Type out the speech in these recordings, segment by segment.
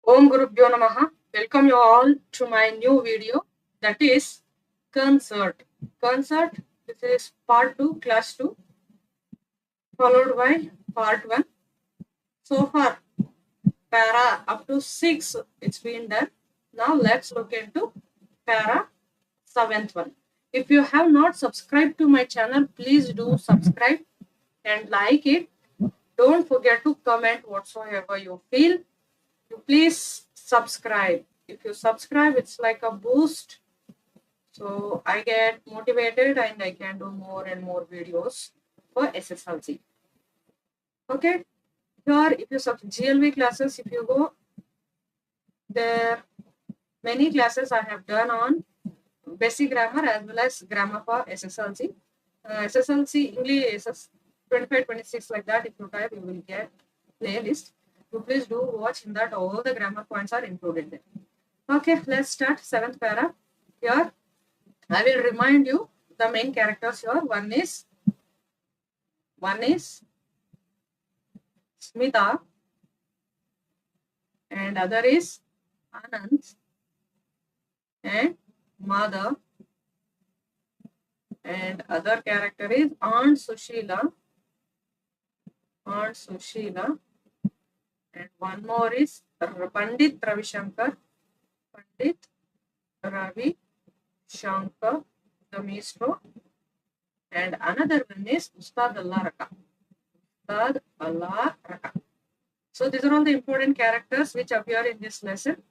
Om Gurubhyo Namaha. Welcome you all to my new video, that is concert. Concert, this is part 2, class 2, followed by part 1. So far, para up to 6 it's been done. Now let's look into para 7th one. If you have not subscribed to my channel, please do subscribe and like it. Don't forget to comment whatsoever you feel. You please subscribe. If you subscribe, it's like a boost. So I get motivated and I can do more and more videos for SSLC. Okay. Here, if you GLV classes, if you go, there many classes I have done on basic grammar as well as grammar for SSLC. SSLC English SS 25, 26 like that. If you type, you will get playlist. You please do watch in that. All the grammar points are included there. Okay, let's start 7th para. Here, I will remind you the main characters here. One is Smita and other is Anand and mother, and other character is Aunt Sushila, and one more is Pandit Ravi Shankar, the maestro, and another one is Ustad Allah Raka. So these are all the important characters which appear in this lesson.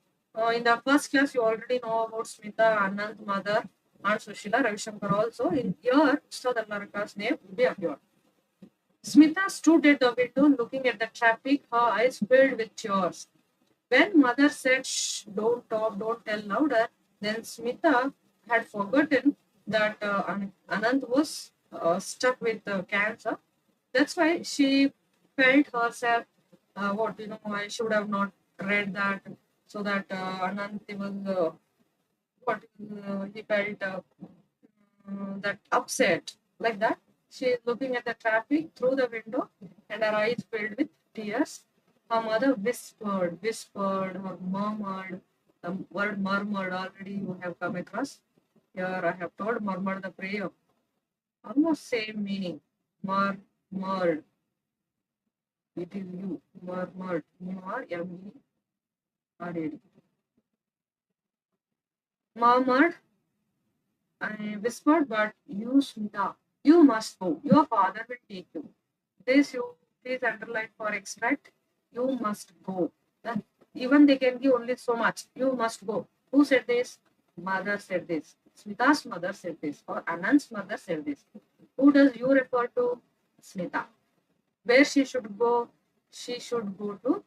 In the first class, you already know about Smita, Anand, mother, Aunt Sushila, Ravi Shankar also. In here, Ustad Allah Raka's name will be appeared. Smita stood at the window looking at the traffic, her eyes filled with tears. When mother said, "Shh, don't talk, don't tell louder," then Smita had forgotten that Anand was stuck with cancer. That's why she felt herself, I should have not read that, so that Anand was, he felt that upset, like that. She is looking at the traffic through the window and her eyes filled with tears. Her mother whispered, or murmured. The word murmured already you have come across. Here I have told murmured the prayer. Almost same meaning. Murmured. It is you. Murmured. M-E-R-M-E-R-A-D. Murmured. I whispered, but you, Smita, you must go. Your father will take you. This you please underline for extract. You must go. Then even they can give only so much. You must go. Who said this? Mother said this. Smita's mother said this. Or Anand's mother said this. Who does you refer to? Smita. Where she should go? She should go to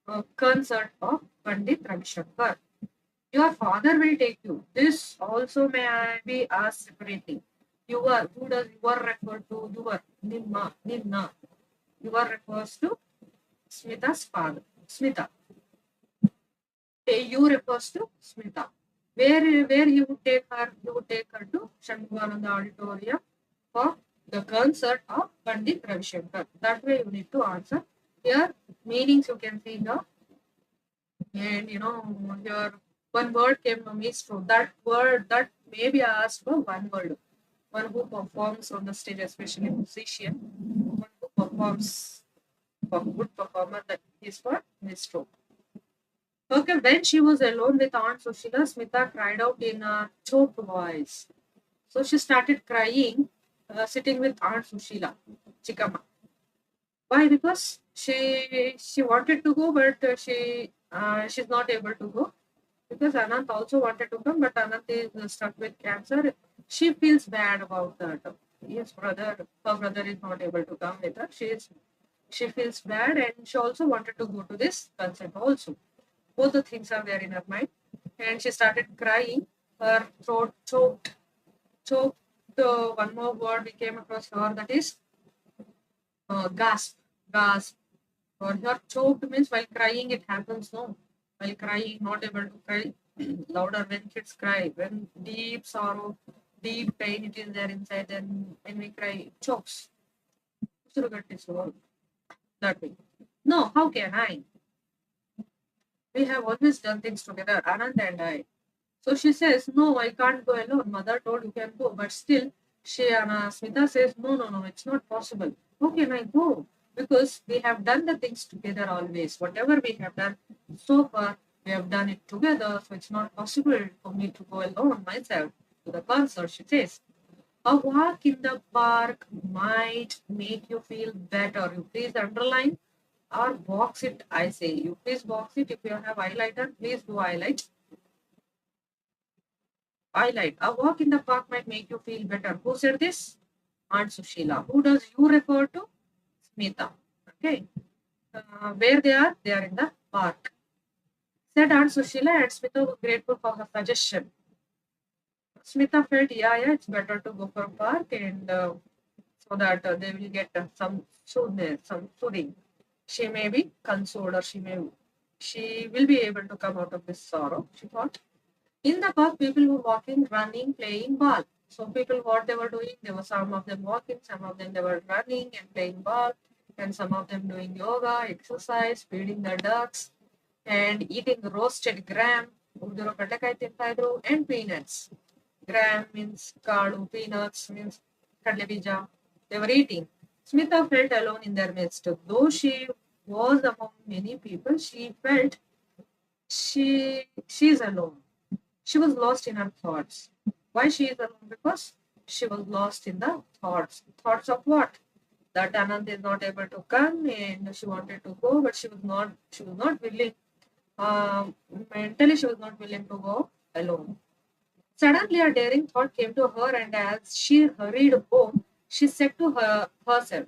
a concert of Pandit Ravi Shankar. Your father will take you. This also may I be asked separately. Your, who does your refer to? Your, Nimna. Your refers to Smita's father. Smita. You refers to Smita. Where you would take her? You would take her to Shanmugananda Auditorium for the concert of Pandit Ravi Shankar. That way you need to answer. Here, meanings you can see here. And here one word came from me. So that word that may be asked for one word. One who performs on the stage, especially musician. One who performs for good performer, that is for maestro. Okay, when she was alone with Aunt Sushila, Smita cried out in a choked voice. So she started crying, sitting with Aunt Sushila, Chikama. Why? Because she wanted to go, but she's not able to go. Because Anant also wanted to come, but Anant is stuck with cancer. She feels bad about that. Her brother is not able to come with her. She feels bad, and she also wanted to go to this concert also. Both the things are there in her mind, and she started crying. Her throat choked. Choked. One more word we came across here, that is gasp. Gasp. Or here choked means while crying it happens. No, while crying, not able to cry louder when kids cry. When deep sorrow, deep pain it is there inside, then when we cry, it chokes. That way. No, how can I? We have always done things together, Anand and I. So she says, no, I can't go alone. Mother told you can go. But still, Smita says, no, no, no, it's not possible. How can I go? Because we have done the things together always. Whatever we have done so far, we have done it together. So it's not possible for me to go alone myself to the concert, she says. A walk in the park might make you feel better. You please underline or box it, I say. You please box it. If you have highlighter, please do highlight. Highlight. A walk in the park might make you feel better. Who said this? Aunt Sushila. Who does you refer to? Smita. Okay. Where they are? They are in the park. Said Aunt Sushila, and Smita was grateful for her suggestion. Smita felt, yeah, it's better to go for a park and so that they will get some soothness, some soothing. She may be consoled or she will be able to come out of this sorrow, she thought. In the park, people were walking, running, playing ball. So people, what they were doing, there were some of them walking, some of them they were running and playing ball, and some of them doing yoga, exercise, feeding the ducks, and eating roasted gram, and peanuts. Gram means kaadu, peanuts means kadlebija. They were eating. Smita felt alone in their midst. Though she was among many people, she felt she's alone. She was lost in her thoughts. Why she is alone? Because she was lost in the thoughts. Thoughts of what? That Anand is not able to come and she wanted to go, but she was not willing. Mentally she was not willing to go alone. Suddenly a daring thought came to her, and as she hurried home, she said to herself,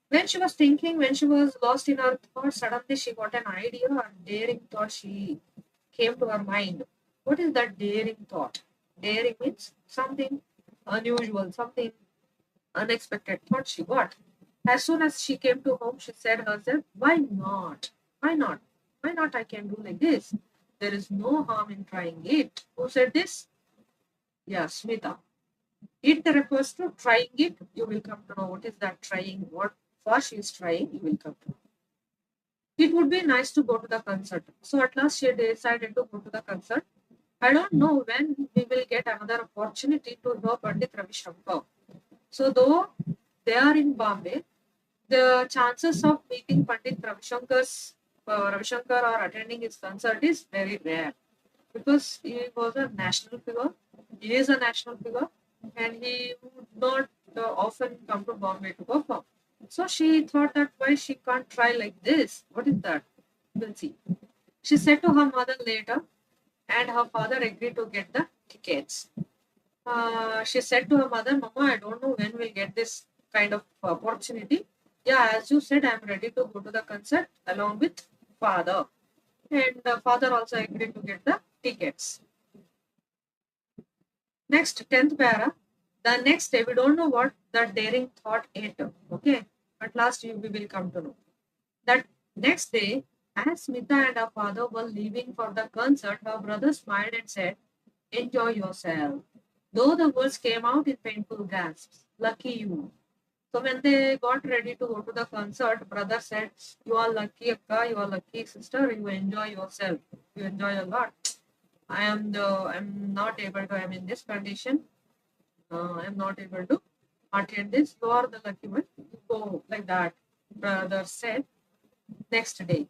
when she was thinking, when she was lost in her thoughts, suddenly she got an idea, a daring thought she came to her mind. What is that daring thought? Daring means something unusual, something unexpected thought she got. As soon as she came to home, she said herself, why not? Why not? Why not I can do like this? There is no harm in trying it. Who said this? Yeah, Smita. It refers to trying it. You will come to know what is that trying, what for she is trying, you will come to know. It would be nice to go to the concert. So at last she decided to go to the concert. I don't know when we will get another opportunity to hear Pandit Ravi Shankar. So though they are in Bombay, the chances of meeting Pandit Ravi Shankar or attending his concert is very rare because he was a national figure. He is a national figure, and he would not often come to Bombay to perform. So she thought that why she can't try like this? What is that? We'll see. She said to her mother later, and her father agreed to get the tickets. She said to her mother, Mama, I don't know when we'll get this kind of opportunity. Yeah, as you said, I'm ready to go to the concert along with father. And the father also agreed to get the tickets. Next, 10th para. The next day, we don't know what the daring thought ate. Okay. At last, we will come to know. That next day, as Smita and her father were leaving for the concert, her brother smiled and said, enjoy yourself. Though the words came out in painful gasps. Lucky you. So when they got ready to go to the concert, brother said, you are lucky, Akka, you are lucky, sister, you enjoy yourself. You enjoy a lot. I'm not able to, I'm in this condition. I'm not able to attend this. You are the lucky one. You go like that, brother said. Next day.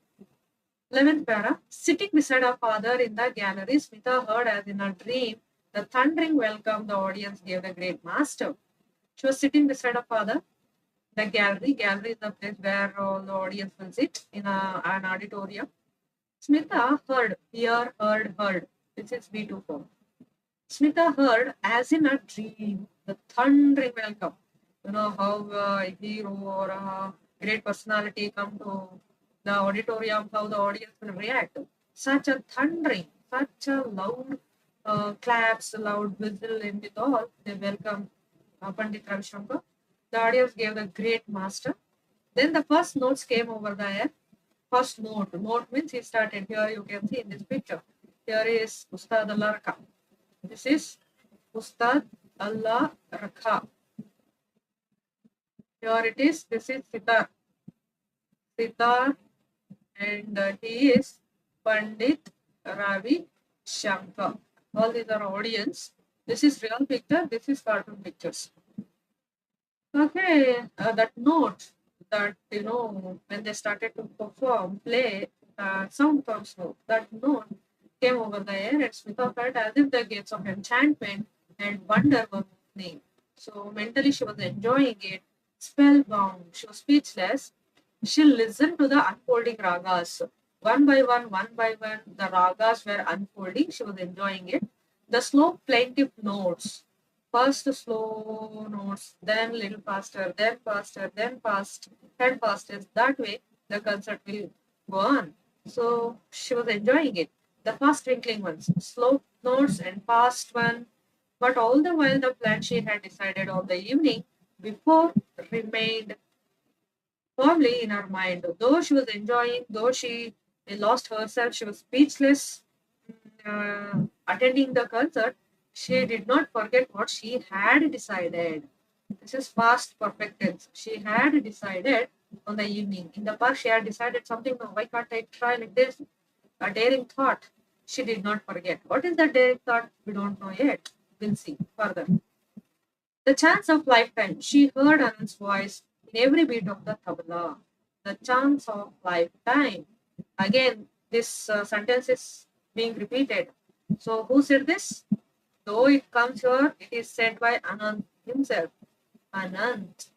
11th para. Sitting beside her father in the gallery, Smita heard as in a dream the thundering welcome the audience gave the great master. She was sitting beside her father. The gallery. Gallery is the place where all the audience will sit in an auditorium. Smita heard, heard. This is B2 form. Smita heard, as in a dream, the thundering welcome. You know how a hero or a great personality come to the auditorium, how the audience will react. Such a thundering, such a loud claps, loud whistle, and with all, they welcome Pandit Ravi Shankar. The audience gave the great master. Then the first notes came over the air. First note. Note means he started. Here you can see in this picture. Here is Ustad Allah Rakha. This is Ustad Allah Rakha. Here it is. This is Sitar. Sitar, and he is Pandit Ravi Shankar. All these are audience. This is real picture. This is cartoon pictures. Okay, that note that when they started to perform, play, sound comes out. That note came over the air and Smita felt as if the gates of enchantment and wonder were opening. So mentally she was enjoying it, spellbound. She was speechless. She listened to the unfolding ragas. One by one, the ragas were unfolding. She was enjoying it. The slow plaintive notes, first slow notes, then little faster, then fast, and faster. That way, the concert will go on. So she was enjoying it. The fast twinkling ones, slow notes and fast one. But all the while, the plan she had decided on the evening before remained firmly in her mind. Though she was enjoying, though she lost herself, she was speechless attending the concert. She did not forget what she had decided. This is past perfect tense. She had decided on the evening. In the past, she had decided something. No, why can't I try like this? A daring thought. She did not forget. What is the daring thought? We don't know yet. We'll see further. The chance of lifetime. She heard Anand's voice in every beat of the tabla. The chance of lifetime. Again, this sentence is being repeated. So, who said this? Though it comes here, it is said by Anand himself. Anand.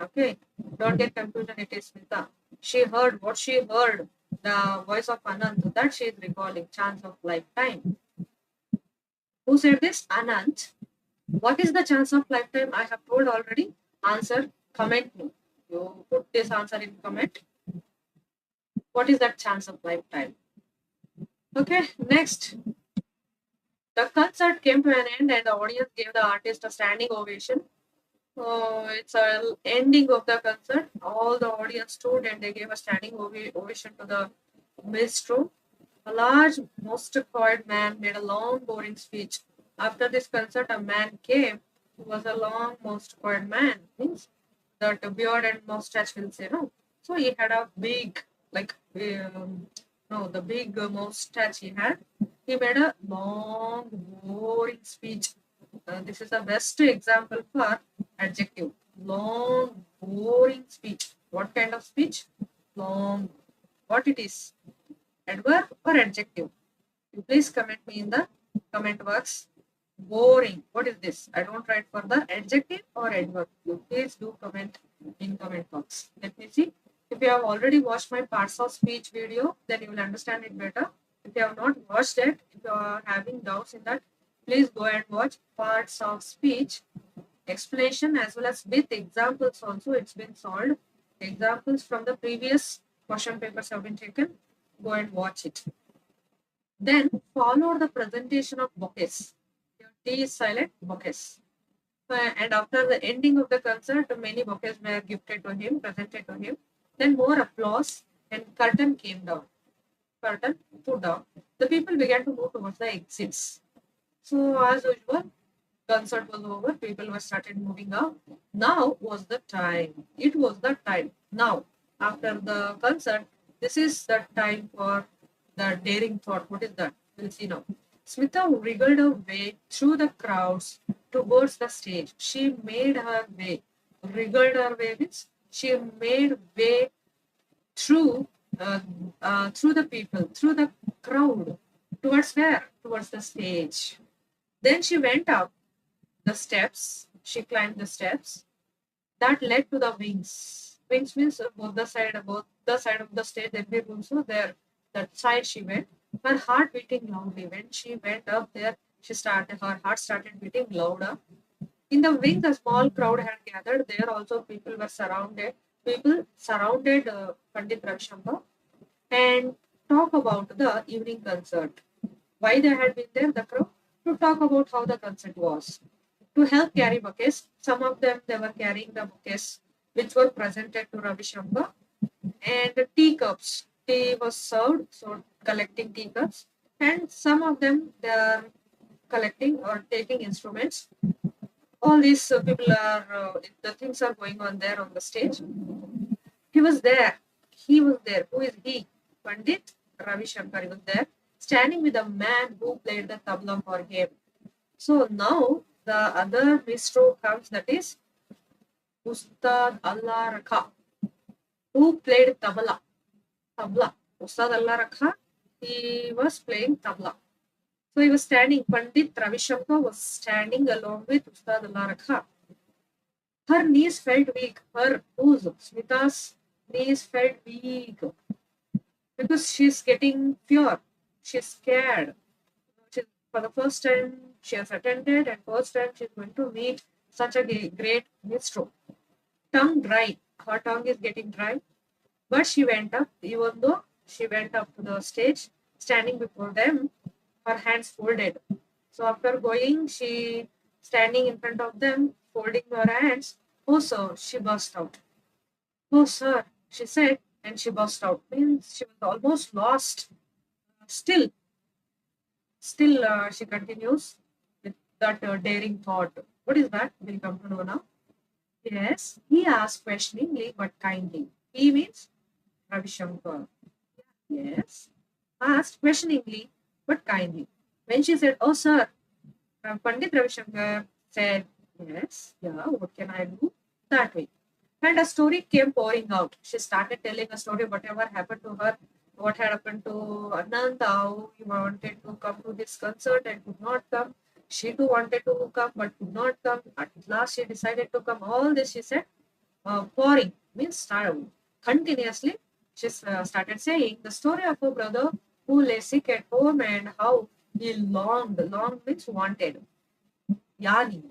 Okay. Don't get confusion, it is Smita. She heard what she heard, the voice of Anand, that she is recalling, chance of lifetime. Who said this? Anand. What is the chance of lifetime? I have told already. Answer, comment me. You put this answer in comment. What is that chance of lifetime? Okay, next. The concert came to an end and the audience gave the artist a standing ovation. It's a ending of the concert. All the audience stood and they gave a standing ovation to the maestro. A large, most quiet man made a long, boring speech. After this concert, a man came who was a long, most quiet man. Means that beard and mustache will say no. So he had a big, like, no, the big mustache he had. He made a long, boring speech. This is the best example for adjective. Long, boring speech. What kind of speech? Long. What it is? Adverb or adjective? You please comment me in the comment box. Boring. What is this? I don't write for the adjective or adverb. You please do comment in comment box. Let me see. If you have already watched my parts of speech video, then you will understand it better. If you have not watched it, if you are having doubts in that, please go and watch parts of speech explanation as well as with examples also. It's been solved. Examples from the previous question papers have been taken. Go and watch it. Then follow the presentation of bouquets. Your T is silent, bouquets. And after the ending of the concert, many bouquets were gifted to him, presented to him. Then more applause and curtain came down. Curtain put down. The people began to move towards the exits. So as usual, concert was over. People were started moving out. Now was the time. It was the time. Now, after the concert, this is the time for the daring thought. What is that? We'll see now. Smita wriggled her way through the crowds towards the stage. She made her way. Wriggled her way means she made way through through the people, through the crowd. Towards where? Towards the stage. Then she went up the steps. She climbed the steps that led to the wings. Wings means both the side of the stage. There be rooms. So there, that side she went. Her heart beating loudly. When she went up there, her heart started beating louder. In the wing, the small crowd had gathered. There also people were surrounded. People surrounded Pandit Ravishankar and talk about the evening concert. Why they had been there, the crowd? To talk about how the concert was. To help carry bouquets, some of them they were carrying the bouquets which were presented to Ravi Shankar, and the teacups. Tea was served, so collecting teacups, and some of them they are collecting or taking instruments. All these people are the things are going on there on the stage. He was there. He was there. Who is he? Pandit Ravi Shankar was there, standing with a man who played the tabla for him. So now the other minstrel comes, that is Ustad Allah Rakha, who played tabla. Tabla. Ustad Allah Rakha, he was playing tabla. So he was standing, Pandit Ravi Shankar was standing along with Ustad Allah Rakha. Her knees felt weak. Whose? Smita's knees felt weak because she's getting fear. She's scared. For the first time she has attended, and first time she's going to meet such a great minstrel. Tongue dry. Her tongue is getting dry. But she went up, even though she went up to the stage, standing before them, her hands folded. So after going, she standing in front of them, folding her hands. Oh, sir, she burst out. Oh, sir, she said, and she burst out. Means she was almost lost. Still, she continues with that daring thought. What is that? We'll come to know now. Yes, he asked questioningly but kindly. He means Ravi Shankar. Yes, asked questioningly but kindly. When she said, "Oh, sir," Pandit Ravi Shankar said, "Yes, yeah, what can I do?" That way. And a story came pouring out. She started telling a story, whatever happened to her, what had happened to Ananda, how he wanted to come to this concert and could not come. She too wanted to come but could not come. At last, she decided to come. All this, she said, pouring means continuously. She started saying the story of a brother who lay sick at home and how he longed. Longed means wanted. Yearning,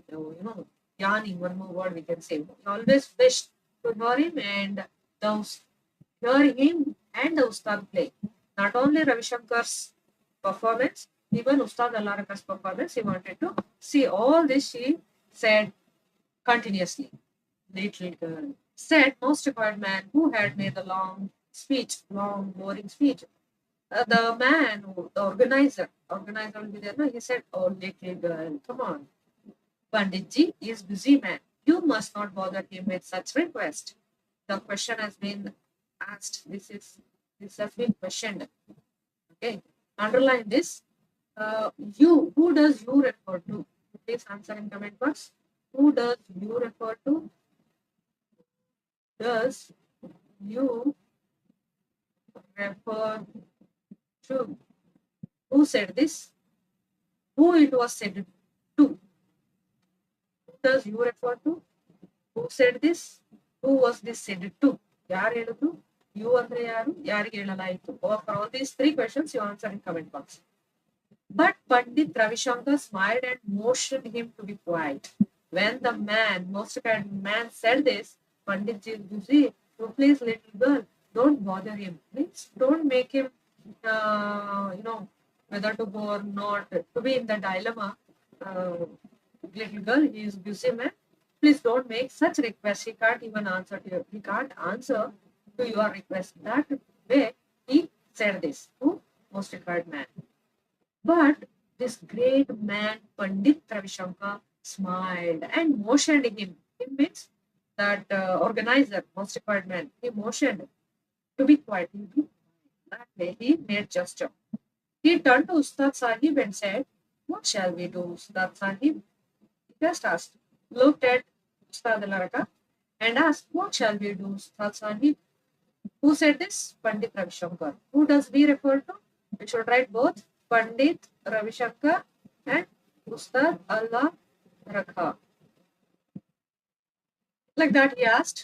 yearning, one more word we can say. He always wished to hear him and those hear him and the Ustad play. Not only Ravi Shankar's performance, even Ustad Allah Rakha's performance, he wanted to see all this. She said continuously. Little girl said most required man who had made the long, boring speech. The man, the organizer will be there. No? He said, "Oh, little girl, come on. Panditji is busy man. You must not bother him with such request." The question has been asked. This has been questioned. Okay. Underline this. You. Who does you refer to? Please answer in comment box. Who does you refer to? Does you refer to? Who said this? Who it was said to? Who does you refer to? Who said this? Who was this said to? ಯಾರು ಹೇಳಿದ್ರು? You ಅಂದ್ರೆ ಯಾರು? ಯಾರಿಗೆ ಹೇಳಲಾಯಿತು? For all these three questions, you answer in comment box. But Pandit Ravi Shankar smiled and motioned him to be quiet. When the most kind man said this, Pandit ji is busy. So please, little girl, don't bother him. Please don't make him, whether to go or not, to be in the dilemma. Little girl, he is busy man. Please don't make such requests. He can't even answer to you. He can't answer to your request. That way he said this to most required man. But this great man, Pandit Ravi Shankar, smiled and motioned him. It means that organizer, most required man, he motioned to be quiet. That way he made gesture. He turned to Ustad Sahib and said, "What shall we do, Ustad Sahib?" He just asked, looked at Ustad Alaraka and asked, "What shall we do, Ustad Sahib?" Who said this? Pandit Ravi Shankar. Who does we refer to? We should write both Pandit Ravi Shankar and Ustad Allah Rakha. Like that, he asked.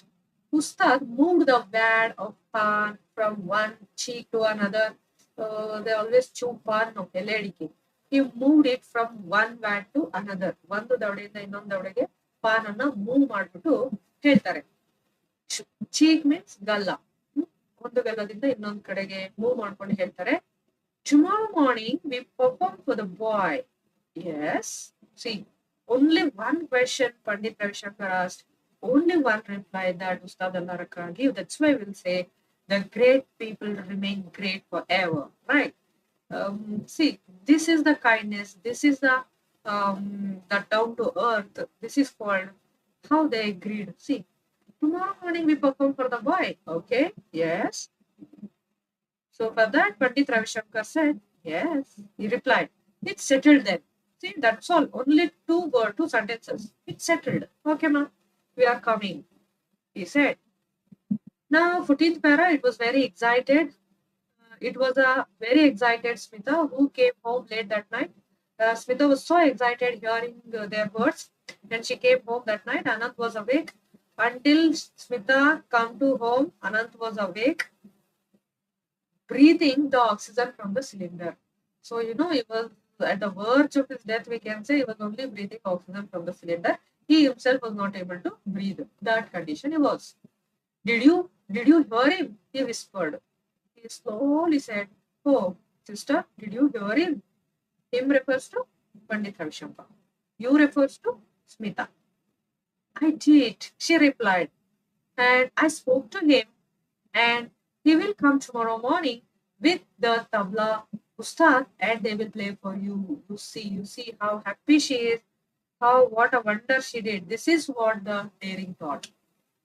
Ustad moved the wad of pan from one cheek to another. They always chew pan no lediki. He moved it from one wad to another. ಒಂದು ದವಡೆಯಿಂದ ಇನ್ನೊಂದು ದವಡೆಗೆ PAN ಅನ್ನ move ಮಾಡ್ಬಿಟ್ಟು ಹೇಳ್ತಾರೆ. Cheek means ಗಲ್ಲ. ಒಂದು ಗಲ್ಲದಿಂದ ಇನ್ನೊಂದು ಕಡೆಗೆ move ಮಾಡ್ಕೊಂಡು ಹೇಳ್ತಾರೆ. Tomorrow morning we perform for the boy. Yes. See, only one question Pandit Ravi Shankar asked. Only one reply that Ustad Allah Rakha gave. That's why we'll say the great people remain great forever. Right? See, this is the kindness. This is the down to earth. This is called how they agreed. See, tomorrow morning we perform for the boy. Okay? Yes. So for that, Pandit Ravishankar said, yes. He replied, it's settled then. See, that's all. Only two sentences. It's settled. Okay, ma'am. We are coming. He said. Now, 14th para, it was very excited. It was a very excited Smita who came home late that night. Smita was so excited hearing their words, and she came home that night. Anant was awake. Until Smita come to home, Anant was awake, breathing the oxygen from the cylinder. So, he was at the verge of his death, we can say he was only breathing oxygen from the cylinder. He himself was not able to breathe. That condition he was. Did you hear him? He whispered. He slowly said, oh, sister, did you hear him? Him refers to Pandit Ravishankar. You refers to Smita. I did, she replied. And I spoke to him, and he will come tomorrow morning with the tabla ustad, and they will play for you. You see how happy she is, what a wonder she did. This is what the daring thought.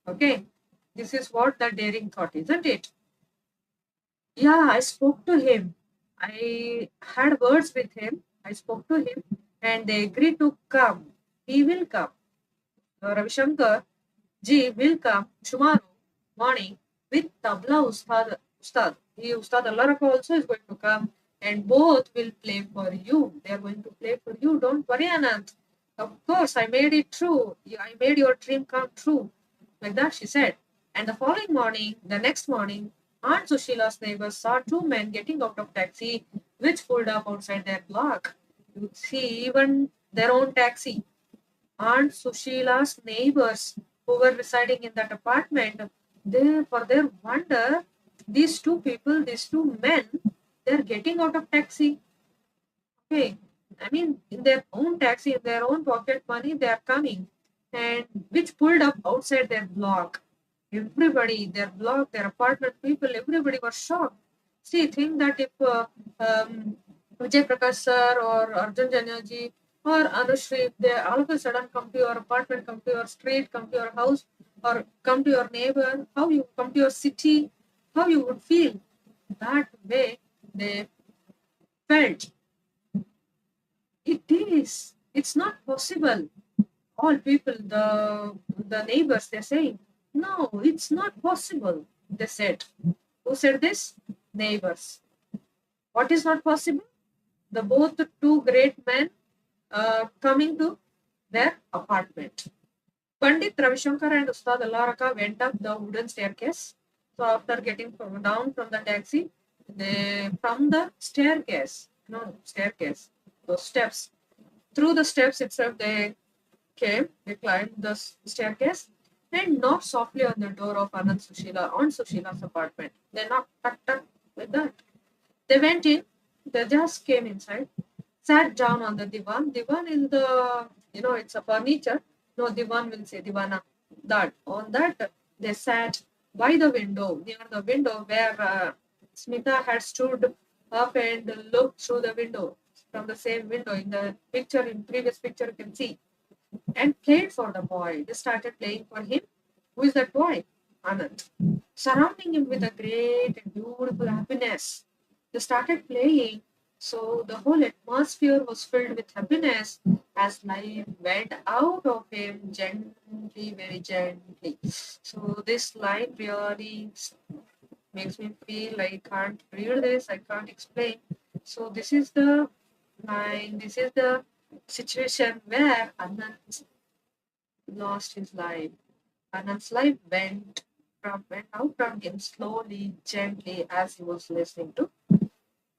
Okay, this is what the daring thought, isn't it? Yeah, I spoke to him. I had words with him. I spoke to him, and they agreed to come. He will come. Ravishankar ji will come tomorrow morning with tabla ustad. He ustad Allaraka also is going to come, and both will play for you. They are going to play for you. Don't worry, Anand. Of course, I made it true. I made your dream come true. Like that, she said. And the next morning, Aunt Sushila's neighbors saw two men getting out of taxi, which pulled up outside their block. You see, even their own taxi. Aunt Sushila's neighbors who were residing in that apartment, they, for their wonder, these two people, these two men, they're getting out of taxi. Okay, I mean, in their own taxi, in their own pocket money, they are coming, and which pulled up outside their block. Everybody, their block, their apartment people, everybody was shocked. See, think that if Vijay Prakash sir or Arjun Janyaji or Anushri, they all of a sudden come to your apartment, come to your street, come to your house, or come to your neighbor, how you come to your city, how you would feel. That way they felt. It is. It's not possible. All people, the neighbors, they're saying, no, it's not possible. They said. Who said this? Neighbors. What is not possible? The both the two great men coming to their apartment. Pandit Ravishankar and Ustad Allaraka went up the wooden staircase. So after getting down from the taxi, they from the staircase, no staircase, those steps. Through the steps itself, they climbed the staircase and knocked softly on the door of Aunt Sushila's apartment. They knocked, tuck, tuck, like that. They went in, they just came inside, sat down on the divan. Divan is it's a furniture. No, divan will say divana. That, on that, they sat by the window, near the window where Smita had stood up and looked through the window, from the same window in the picture, in previous picture you can see, and played for the boy. They started playing for him. Who is that boy? Anand. Surrounding him with a great and beautiful happiness. They started playing, so the whole atmosphere was filled with happiness as life went out of him gently, very gently. So this line really makes me feel I can't read this, I can't explain. So this is the line, this is the situation where Anand lost his life. Anand's life went out from him slowly, gently, as he was listening to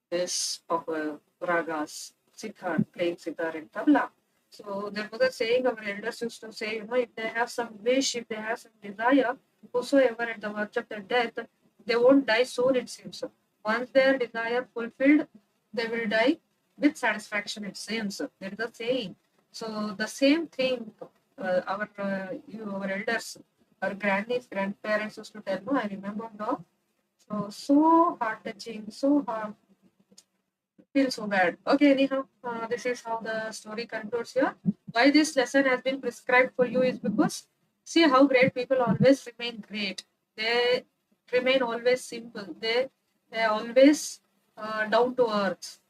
this proper ragas, sitar, playing sitar and tabla. So there was a saying our elders used to say, if they have some wish, if they have some desire, whosoever at the verge of their death, they won't die soon, it seems. Once their desire fulfilled, they will die with satisfaction, it seems. There is a saying. So the same thing our elders, our grannies, grandparents used to tell. No, I remember now. So heart touching, so hard, feel so bad. Okay, anyhow, this is how the story concludes here. Why this lesson has been prescribed for you is because see how great people always remain great. They remain always simple. They They are always down to earth.